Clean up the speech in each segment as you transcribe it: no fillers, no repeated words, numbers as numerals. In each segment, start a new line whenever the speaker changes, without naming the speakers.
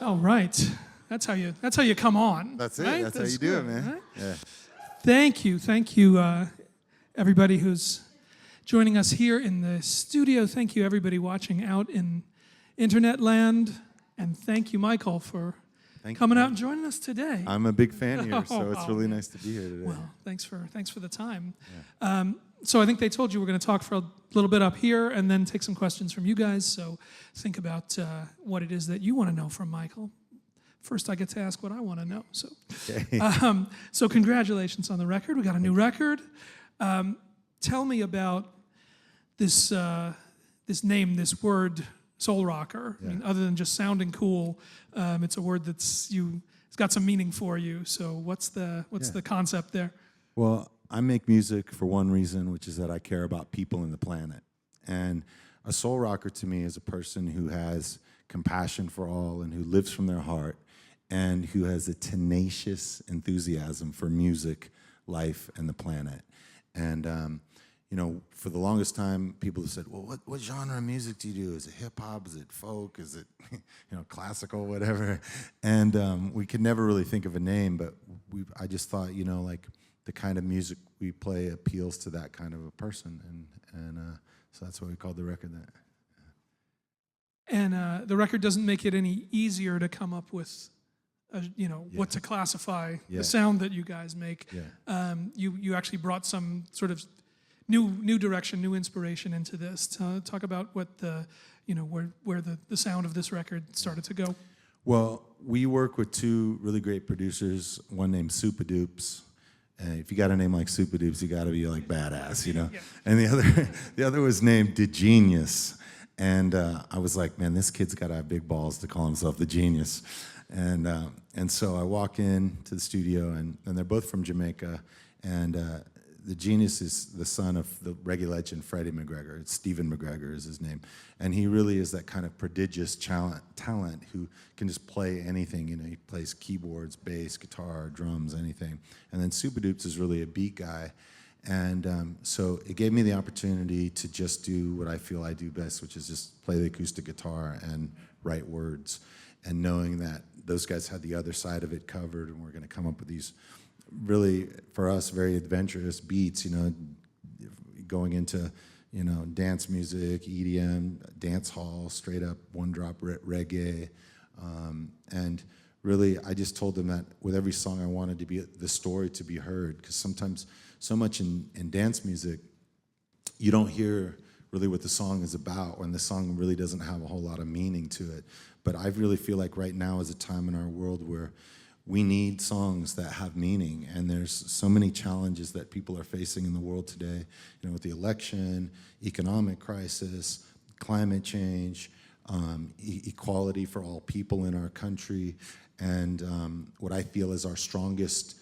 All right. That's how you come on.
That's it.
Right?
That's how you do it, man.
Right?
Yeah.
Thank you, everybody who's joining us here in the studio. Thank you, everybody watching out in internet land, and thank you, Michael, for coming out and joining us today.
I'm a big fan here, so it's really nice to be here today.
Well, thanks for the time. Yeah. So I think they told you we're going to talk for a little bit up here and then take some questions from you guys. So think about what it is that you want to know from Michael. First, I get to ask what I want to know. So,
Okay.
So congratulations on the record. We got a new record. Tell me about this this name, this word, Soulrocker.
Yeah.
I mean, other than just sounding cool, it's a word it's got some meaning for you. So what's the concept there?
Well, I make music for one reason, which is that I care about people and the planet. And a soul rocker to me is a person who has compassion for all and who lives from their heart and who has a tenacious enthusiasm for music, life, and the planet. And, for the longest time, people have said, well, what genre of music do you do? Is it hip-hop? Is it folk? Is it, classical, whatever? And we could never really think of a name, but I just thought, the kind of music we play appeals to that kind of a person. And so that's why we called the record that.
And the record doesn't make it any easier to come up with, what to classify the sound that you guys make.
Yeah.
You actually brought some sort of new direction, new inspiration into this. Talk about what where the sound of this record started to go.
Well, we work with two really great producers. One named Superdupes. If you got a name like Superdupes, you got to be like badass, Yeah. And the other was named The Genius. And I was like, man, this kid's got to have big balls to call himself The Genius. And so I walk in to the studio, and they're both from Jamaica. And The Genius is the son of the reggae legend Freddie McGregor. It's Stephen McGregor is his name. And he really is that kind of prodigious talent who can just play anything. He plays keyboards, bass, guitar, drums, anything. And then Superdupes is really a beat guy. And so it gave me the opportunity to just do what I feel I do best, which is just play the acoustic guitar and write words. And knowing that those guys had the other side of it covered, and we're going to come up with these really, for us, very adventurous beats, going into, dance music, EDM, dance hall, straight up one-drop reggae. And really, I just told them that with every song I wanted to be the story to be heard, because sometimes so much in dance music, you don't hear really what the song is about when the song really doesn't have a whole lot of meaning to it. But I really feel like right now is a time in our world where we need songs that have meaning, and there's so many challenges that people are facing in the world today, with the election, economic crisis, climate change, equality for all people in our country, and what I feel is our strongest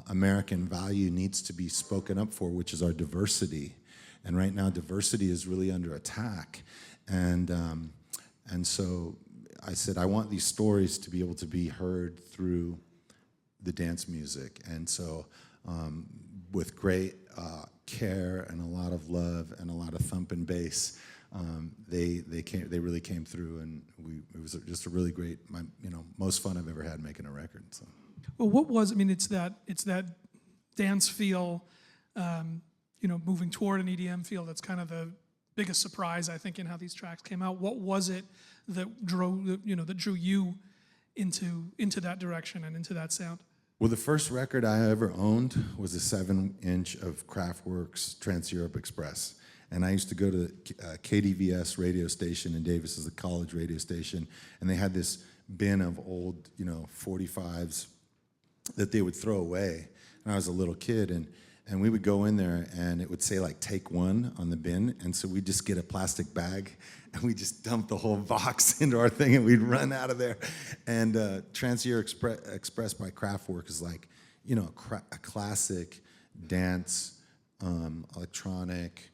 American value needs to be spoken up for, which is our diversity. And right now, diversity is really under attack, and so I said, I want these stories to be able to be heard through the dance music. And so with great care and a lot of love and a lot of thump and bass, they really came through, and it was just a really great, most fun I've ever had making a record. So.
Well, it's that dance feel, moving toward an EDM feel that's kind of the biggest surprise, I think, in how these tracks came out. What was it that drew you into that direction and into that sound?
Well, the first record I ever owned was a 7-inch of Kraftwerk's Trans-Europe Express. And I used to go to the KDVS radio station in Davis, as a college radio station, and they had this bin of old, 45s that they would throw away. And I was a little kid, and we would go in there, and it would say, take one on the bin. And so we'd just get a plastic bag, and we'd just dump the whole box into our thing, and we'd run out of there. And Trans-Europe Express by Kraftwerk is a classic dance, electronic,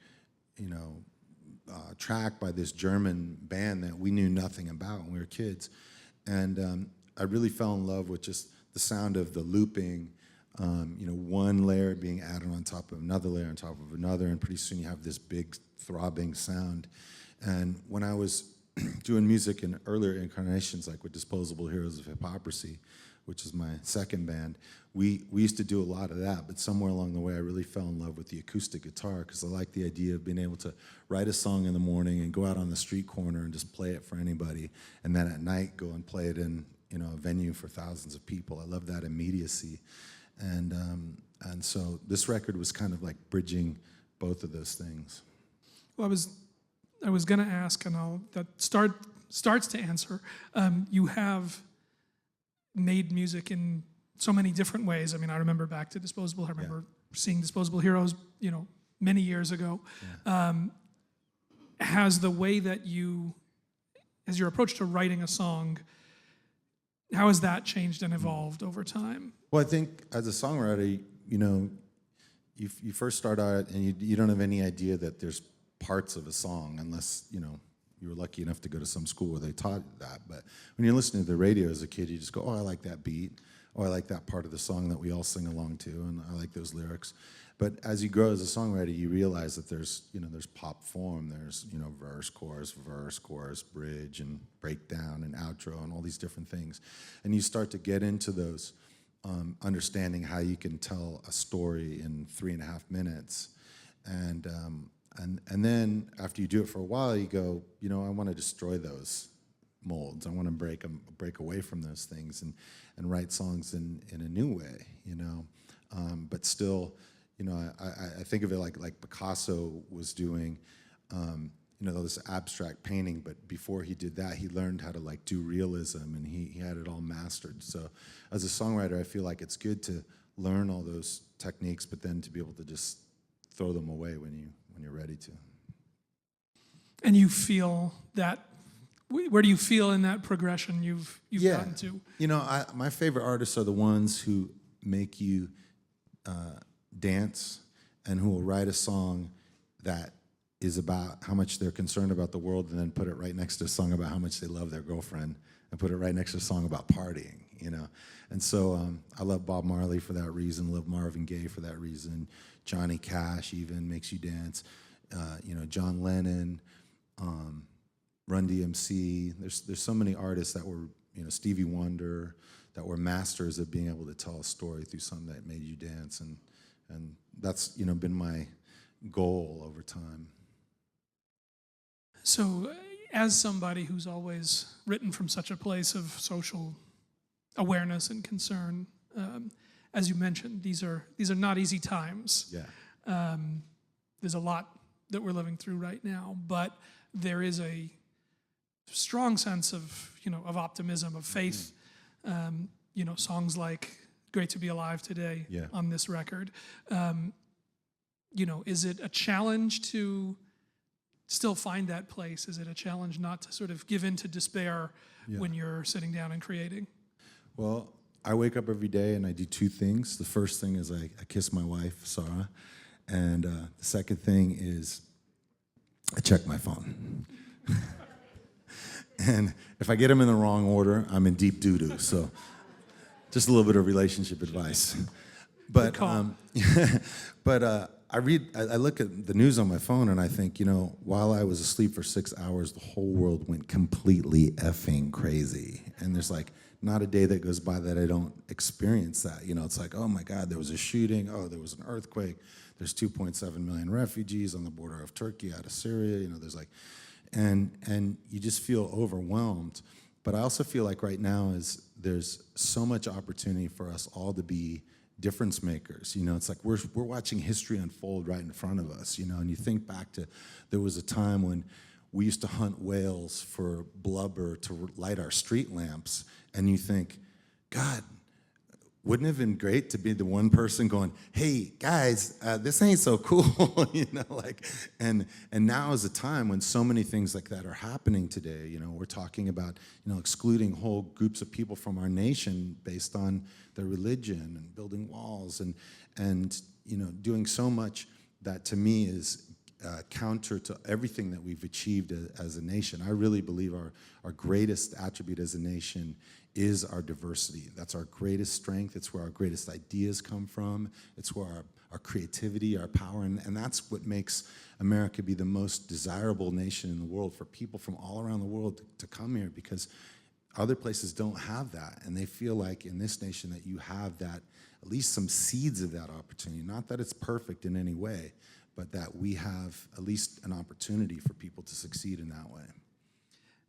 track by this German band that we knew nothing about when we were kids. And I really fell in love with just the sound of the looping, one layer being added on top of another layer on top of another, and pretty soon you have this big throbbing sound. And when I was doing music in earlier incarnations, like with Disposable Heroes of Hypocrisy, which is my second band, we used to do a lot of that, but somewhere along the way I really fell in love with the acoustic guitar because I like the idea of being able to write a song in the morning and go out on the street corner and just play it for anybody, and then at night go and play it in a venue for thousands of people. I love that immediacy. And so this record was kind of like bridging both of those things.
Well, I was going to ask, and that starts to answer. You have made music in so many different ways. I mean, I remember back to Disposable. I remember seeing Disposable Heroes, many years ago. Yeah. Has the way that as your approach to writing a song, how has that changed and evolved over time? Well,
I think as a songwriter, you first start out and you don't have any idea that there's parts of a song unless, you were lucky enough to go to some school where they taught that. But when you're listening to the radio as a kid, you just go, oh, I like that beat. Oh, I like that part of the song that we all sing along to, and I like those lyrics. But as you grow as a songwriter, you realize that there's pop form, there's, verse, chorus, bridge, and breakdown, and outro, and all these different things. And you start to get into those, understanding how you can tell a story in 3.5 minutes. And then after you do it for a while, you go, I want to destroy those molds. I want to break away from those things and write songs in a new way, but still, I think of it like Picasso was doing, this abstract painting, but before he did that, he learned how to do realism, and he had it all mastered. So as a songwriter, I feel like it's good to learn all those techniques, but then to be able to just throw them away when you're ready to.
And you feel that, where do you feel in that progression you've gotten to?
My favorite artists are the ones who make you dance and who will write a song that is about how much they're concerned about the world, and then put it right next to a song about how much they love their girlfriend, and put it right next to a song about partying, And so I love Bob Marley for that reason, love Marvin Gaye for that reason, Johnny Cash even makes you dance, John Lennon, Run DMC. There's so many artists that were, Stevie Wonder, that were masters of being able to tell a story through something that made you dance, and that's been my goal over time.
So, as somebody who's always written from such a place of social awareness and concern, as you mentioned, these are not easy times.
Yeah.
There's a lot that we're living through right now, but there is a strong sense of optimism, of faith. Songs like "Great to Be Alive Today" on this record. Is it a challenge to still find that place? Is it a challenge not to sort of give in to despair when you're sitting down and creating?
Well, I wake up every day and I do two things. The first thing is I kiss my wife, Sarah, and the second thing is I check my phone. And if I get them in the wrong order, I'm in deep doo-doo. So just a little bit of relationship advice. But I look at the news on my phone and I think, while I was asleep for 6 hours, the whole world went completely effing crazy. And there's not a day that goes by that I don't experience that. It's like, oh my God, there was a shooting. Oh, there was an earthquake. There's 2.7 million refugees on the border of Turkey out of Syria. There's and you just feel overwhelmed. But I also feel like right now there's so much opportunity for us all to be difference makers. It's like we're watching history unfold right in front of us, and you think back to, there was a time when we used to hunt whales for blubber to light our street lamps, and you think, God, wouldn't it have been great to be the one person going, hey, guys, this ain't so cool, and now is a time when so many things like that are happening today. We're talking about, excluding whole groups of people from our nation based on their religion, and building walls, and doing so much that to me is counter to everything that we've achieved as a nation. I really believe our greatest attribute as a nation is our diversity. That's our greatest strength. It's where our greatest ideas come from. It's where our creativity, our power, and that's what makes America be the most desirable nation in the world for people from all around the world to come here, because other places don't have that, and they feel like in this nation that you have that, at least some seeds of that opportunity. Not that it's perfect in any way, but that we have at least an opportunity for people to succeed in that way.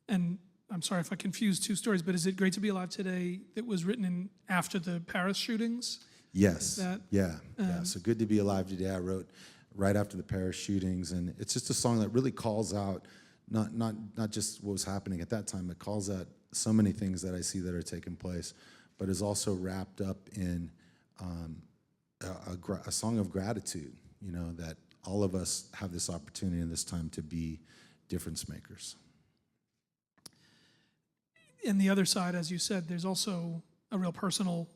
And I'm sorry if I confused two stories, but is it Great to Be Alive Today that was written in after the Paris shootings?
Yes. Yeah. So Good to Be Alive Today I wrote right after the Paris shootings, and it's just a song that really calls out not just what was happening at that time, it calls out so many things that I see that are taking place, but is also wrapped up in a song of gratitude, you know, that all of us have this opportunity in this time to be difference makers.
And the other side, as you said, there's also a real personal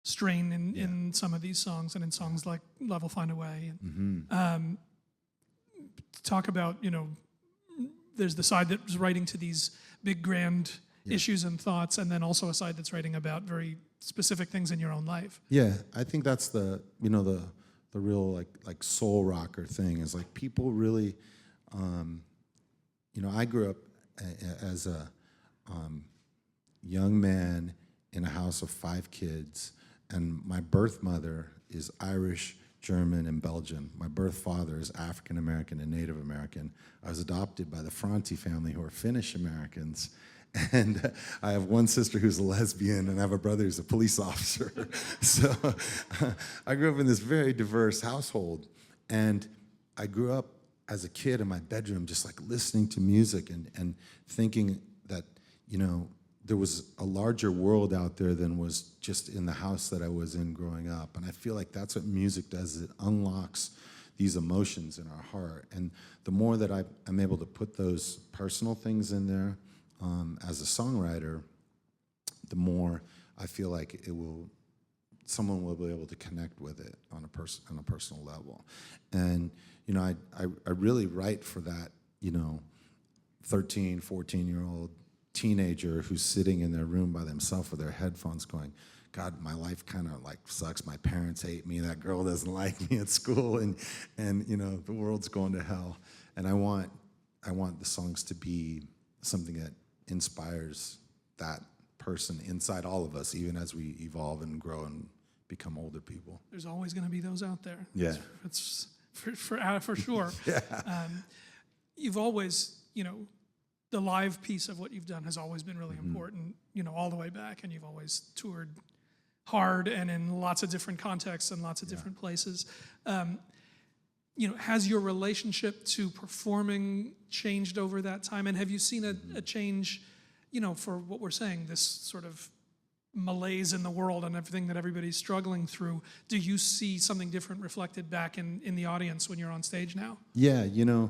strain in some of these songs, and in songs like Love Will Find a Way. Talk about, you know, there's the side that's writing to these big grand issues and thoughts, and then also a side that's writing about very specific things in your own life.
Yeah, I think that's the, you know, the real like soul rocker thing is like people really, you know, I grew up as a young man in a house of 5 kids, and my birth mother is Irish, German, and Belgian. My birth father is African American and Native American. I was adopted by the Franti family, who are Finnish Americans. And I have one sister who's a lesbian, and I have a brother who's a police officer. So I grew up in this very diverse household. And I grew up as a kid in my bedroom just like listening to music and thinking that, you know, there was a larger world out there than was just in the house that I was in growing up. And I feel like that's what music does. It unlocks these emotions in our heart. And the more that I'm able to put those personal things in there as a songwriter, the more I feel like someone will be able to connect with it on a personal level. And, you know, I really write for that, you know, 13, 14-year-old teenager who's sitting in their room by themselves with their headphones going, God, my life kind of like sucks. My parents hate me. That girl doesn't like me at school, and you know, the world's going to hell. And I want the songs to be something that inspires that person inside all of us, even as we evolve and grow and become older people.
There's always going to be those out there.
Yeah,
it's for sure.
Yeah.
You've always, you know, the live piece of what you've done has always been really important, you know, all the way back, and you've always toured hard and in lots of different contexts and lots of different places. You know, has your relationship to performing changed over that time? And have you seen a change, you know, for what we're saying, this sort of malaise in the world and everything that everybody's struggling through? Do you see something different reflected back in the audience when you're on stage now?
Yeah, you know,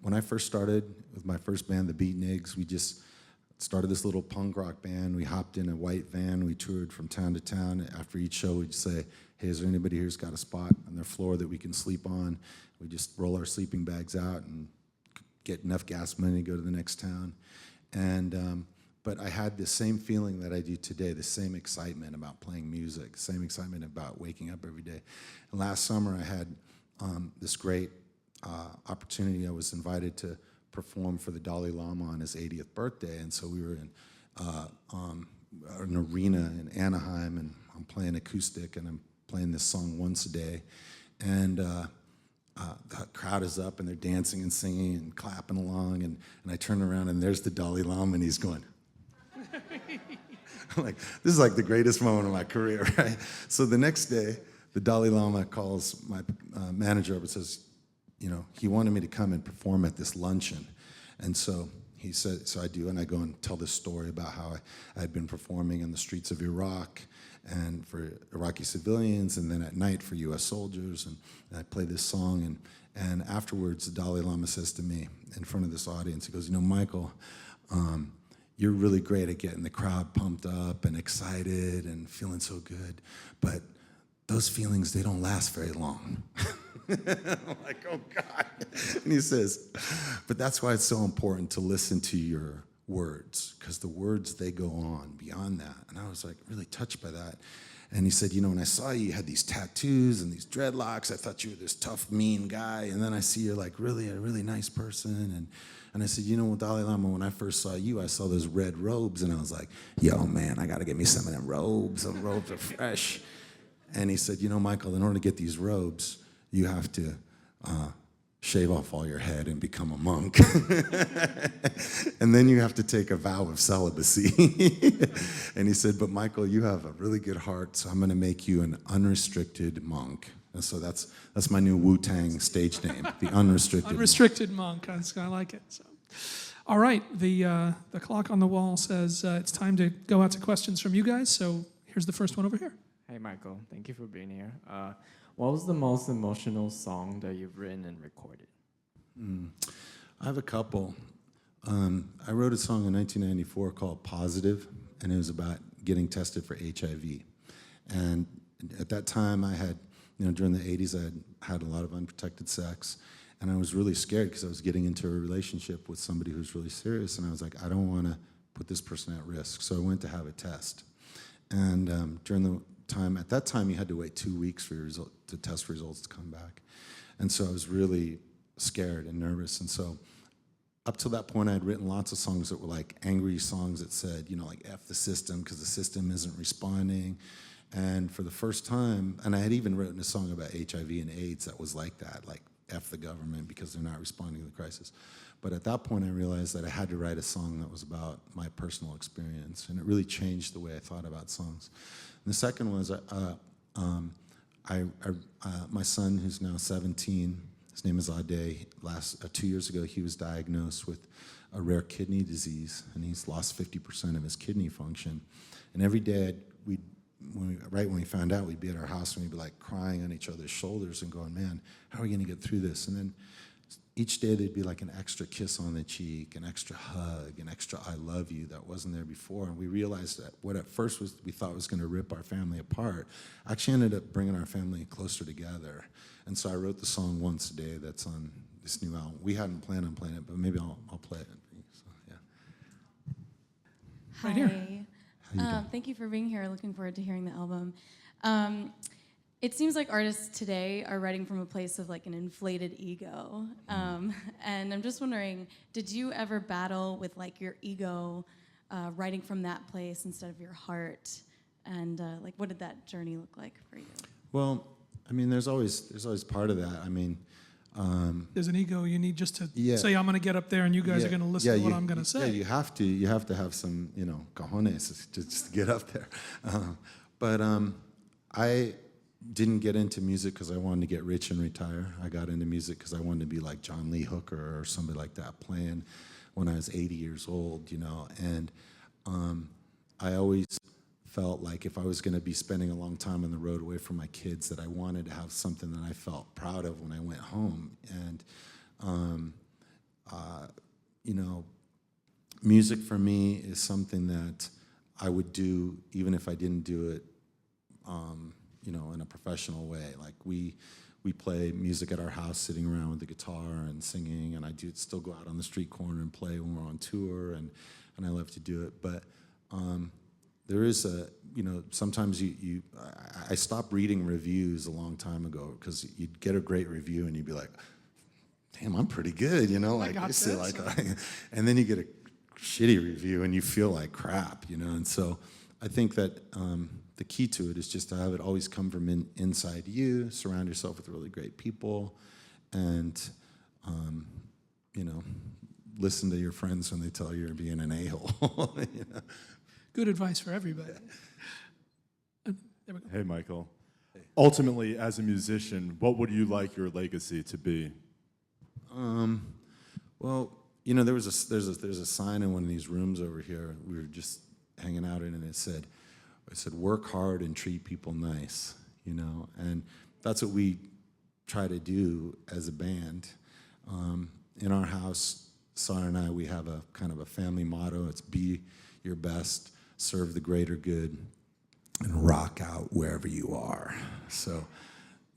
when I first started with my first band, the Beatniks, we just started this little punk rock band. We hopped in a white van. We toured from town to town. After each show, we'd say, hey, is there anybody here who's got a spot on their floor that we can sleep on? We just roll our sleeping bags out and get enough gas money to go to the next town. And but I had the same feeling that I do today, the same excitement about playing music, same excitement about waking up every day. And last summer, I had this great opportunity. I was invited to perform for the Dalai Lama on his 80th birthday, and so we were in an arena in Anaheim, and I'm playing acoustic, and I'm playing this song once a day, and the crowd is up, and they're dancing and singing and clapping along, and I turn around, and there's the Dalai Lama, and he's going. I'm like, this is like the greatest moment of my career, right? So the next day, the Dalai Lama calls my manager up and says, you know, he wanted me to come and perform at this luncheon. And so he said, so I do, and I go and tell this story about how I had been performing in the streets of Iraq and for Iraqi civilians, and then at night for US soldiers, and I play this song, and afterwards the Dalai Lama says to me in front of this audience, he goes, you know, Michael, you're really great at getting the crowd pumped up and excited and feeling so good, but those feelings, they don't last very long. I'm like, oh God. And he says, but that's why it's so important to listen to your words, because the words, they go on beyond that. And I was like really touched by that. And he said, you know, when I saw you, you had these tattoos and these dreadlocks. I thought you were this tough, mean guy. And then I see you're like really a really nice person. And I said, you know, Dalai Lama, when I first saw you, I saw those red robes. And I was like, yo, man, I got to get me some of them robes. Those robes are fresh. And he said, you know, Michael, in order to get these robes, you have to shave off all your head and become a monk. And then you have to take a vow of celibacy. And he said, but Michael, you have a really good heart, so I'm going to make you an unrestricted monk. And so that's my new Wu-Tang stage name, the Unrestricted
Unrestricted monk. I like it. So, all right, the clock on the wall says it's time to go out to questions from you guys. So here's the first one over here.
Hey, Michael. Thank you for being here. What was the most emotional song that you've written and recorded?
I have a couple. I wrote a song in 1994 called Positive, and it was about getting tested for HIV. And at that time, I had, you know, during the 80s, I had a lot of unprotected sex, and I was really scared because I was getting into a relationship with somebody who's really serious, and I was like, I don't want to put this person at risk. So I went to have a test. And during the time, at that time, you had to wait 2 weeks for your the test results to come back. And so I was really scared and nervous. And so up till that point, I had written lots of songs that were like angry songs that said, you know, like F the system because the system isn't responding. And for the first time, and I had even written a song about HIV and AIDS that was like that, like F the government because they're not responding to the crisis. But at that point, I realized that I had to write a song that was about my personal experience, and it really changed the way I thought about songs. And the second was, my son, who's now 17, his name is Ade. 2 years ago, he was diagnosed with a rare kidney disease, and he's lost 50% of his kidney function. And every day, right when we found out, we'd be at our house and we'd be like crying on each other's shoulders and going, man, how are we going to get through this? And then each day there'd be like an extra kiss on the cheek, an extra hug, an extra I love you that wasn't there before. And we realized that what at first we thought was going to rip our family apart actually ended up bringing our family closer together. And so I wrote the song Once a Day that's on this new album. We hadn't planned on playing it, but maybe I'll play it. So, yeah.
Right here.
Thank you for being here. Looking forward to hearing the album. It seems like artists today are writing from a place of like an inflated ego. And I'm just wondering, did you ever battle with like your ego writing from that place instead of your heart? And like, what did that journey look like for you?
Well, I mean, there's always part of that. I mean,
There's an ego you need just to
Yeah.
say, I'm going to get up there and you guys are going to listen to what I'm going to say.
Yeah, you have to have some, you know, cojones just to get up there. But I didn't get into music because I wanted to get rich and retire. I got into music because I wanted to be like John Lee Hooker or somebody like that playing when I was 80 years old, you know. And I always felt like if I was going to be spending a long time on the road away from my kids, that I wanted to have something that I felt proud of when I went home. And, you know, music for me is something that I would do even if I didn't do it, you know, in a professional way. Like we play music at our house, sitting around with the guitar and singing, and I do still go out on the street corner and play when we're on tour, and I love to do it. But there is a, you know, sometimes I stopped reading reviews a long time ago because you'd get a great review and you'd be like, damn, I'm pretty good, you know, like you say, like, and then you get a shitty review and you feel like crap, you know. And so I think that the key to it is just to have it always come from inside you, surround yourself with really great people, and, you know, listen to your friends when they tell you you're being an a-hole, you know.
Good advice for everybody. There we go.
Hey, Michael. Ultimately, as a musician, what would you like your legacy to be?
Well, you know, there's a sign in one of these rooms over here. We were just hanging out in, and it said, work hard and treat people nice, you know, and that's what we try to do as a band. In our house, Sarah and I, we have a kind of a family motto. It's be your best, serve the greater good, and rock out wherever you are. So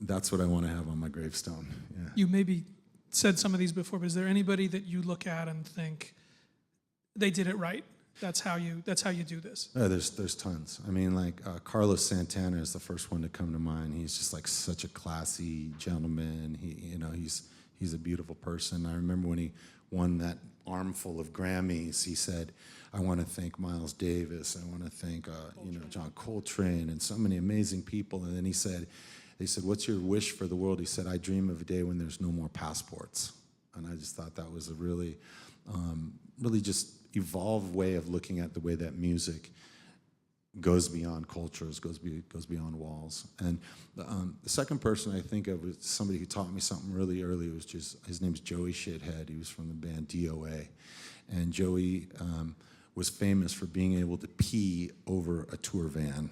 that's what I want to have on my gravestone. Yeah.
You maybe said some of these before, but is there anybody that you look at and think they did it right? that's how you do this.
There's tons. I mean, like Carlos Santana is the first one to come to mind. He's just like such a classy gentleman. He's a beautiful person. I remember when he won that armful of Grammys, he said, "I want to thank Miles Davis. I want to thank John Coltrane and so many amazing people." And then they said, "What's your wish for the world?" He said, "I dream of a day when there's no more passports." And I just thought that was a really just evolved way of looking at the way that music goes beyond cultures, goes beyond walls. And the second person I think of was somebody who taught me something really early. It was his name's Joey Shithead. He was from the band DOA. And Joey was famous for being able to pee over a tour van.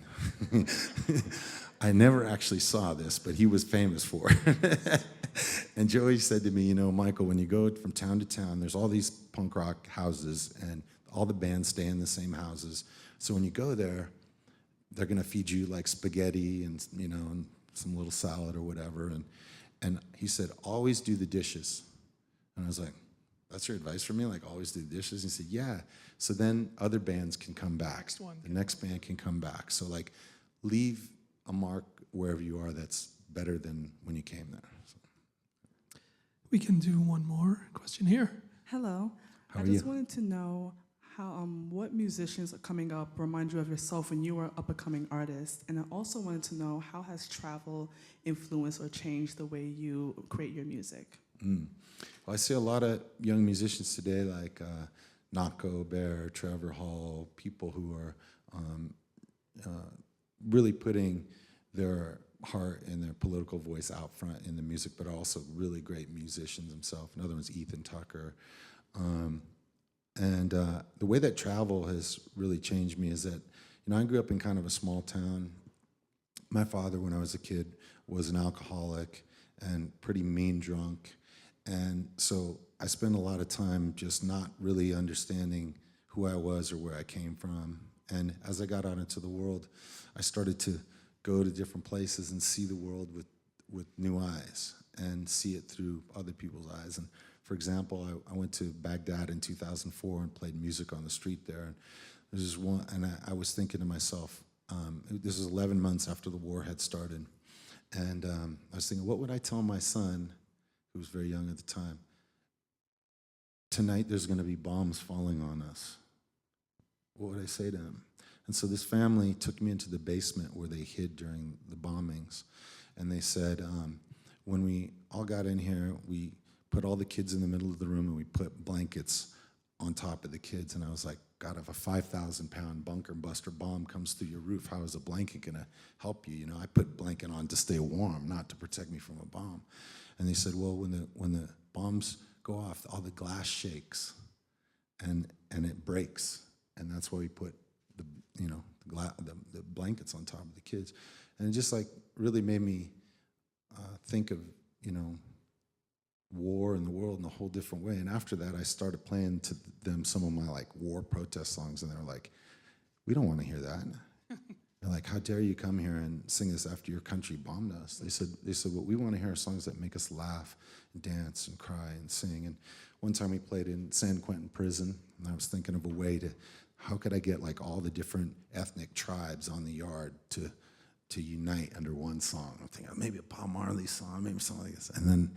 I never actually saw this, but he was famous for it. And Joey said to me, "Michael, when you go from town to town, there's all these punk rock houses, and all the bands stay in the same houses. So when you go there, they're gonna feed you like spaghetti and and some little salad or whatever." And he said, "Always do the dishes." And I was like, "That's your advice for me? Like always do the dishes?" And he said, "Yeah. So then other bands can come back. The next band can come back. So like leave a mark wherever you are that's better than when you came there." So.
We can do one more question here.
Hello.
How
I
are
just
you?
wanted to know how what musicians are coming up remind you of yourself when you were an up-and-coming artist, and I also wanted to know how has travel influenced or changed the way you create your music?
Well, I see a lot of young musicians today, like Nako Bear, Trevor Hall, people who are really putting their heart and their political voice out front in the music, but also really great musicians themselves. Another one's Ethan Tucker. And the way that travel has really changed me is that, I grew up in kind of a small town. My father, when I was a kid, was an alcoholic and pretty mean drunk. And so I spent a lot of time just not really understanding who I was or where I came from. And as I got out into the world, I started to go to different places and see the world with new eyes and see it through other people's eyes. And for example, I went to Baghdad in 2004 and played music on the street there. And there's this one, and I was thinking to myself, this was 11 months after the war had started. And I was thinking, what would I tell my son, who was very young at the time? Tonight there's going to be bombs falling on us. What would I say to him? And so this family took me into the basement where they hid during the bombings. And they said, when we all got in here, we put all the kids in the middle of the room and we put blankets on top of the kids. And I was like, God, if a 5,000-pound bunker buster bomb comes through your roof, how is a blanket going to help you? I put a blanket on to stay warm, not to protect me from a bomb. And they said, well, when the bombs go off, all the glass shakes and it breaks. And that's why we put the blankets on top of the kids. And it just like really made me think of, war in the world in a whole different way. And after that, I started playing to them some of my like war protest songs, and they're like, we don't want to hear that. They're like, how dare you come here and sing this after your country bombed us? They said, what we want to hear are songs that make us laugh and dance and cry and sing. And one time we played in San Quentin prison, and I was thinking of a way to, how could I get like all the different ethnic tribes on the yard to unite under one song? I'm thinking maybe a Bob Marley song, maybe something like this. And then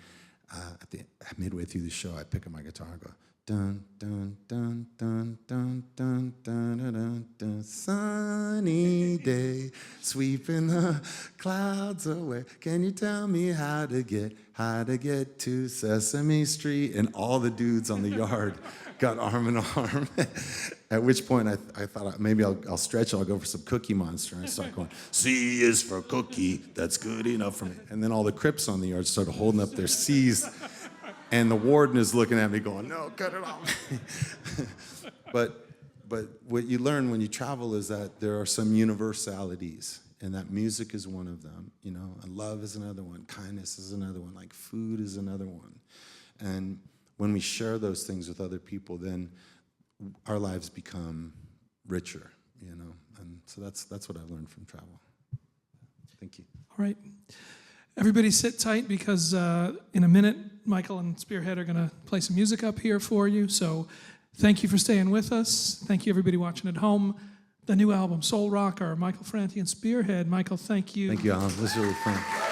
midway through the show, I pick up my guitar and go, dun, dun, dun, dun, dun, dun, dun, dun, dun, dun, sunny day, sweeping the clouds away. Can you tell me how to get to Sesame Street? And all the dudes on the yard got arm in arm. At which point I thought maybe I'll stretch, I'll go for some Cookie Monster. And I start going, C is for cookie, that's good enough for me. And then all the Crips on the yard started holding up their C's. And the warden is looking at me going, no, cut it off. But what you learn when you travel is that there are some universalities, and that music is one of them, and love is another one, kindness is another one, like food is another one. And when we share those things with other people, then our lives become richer, and so that's what I've learned from travel. Thank you.
All right. Everybody sit tight because in a minute, Michael and Spearhead are going to play some music up here for you. So Thank you for staying with us. Thank you, everybody watching at home. The new album, Soulrocker, Michael Franti and Spearhead. Michael, thank you.
Thank you, Alan. This is really fun.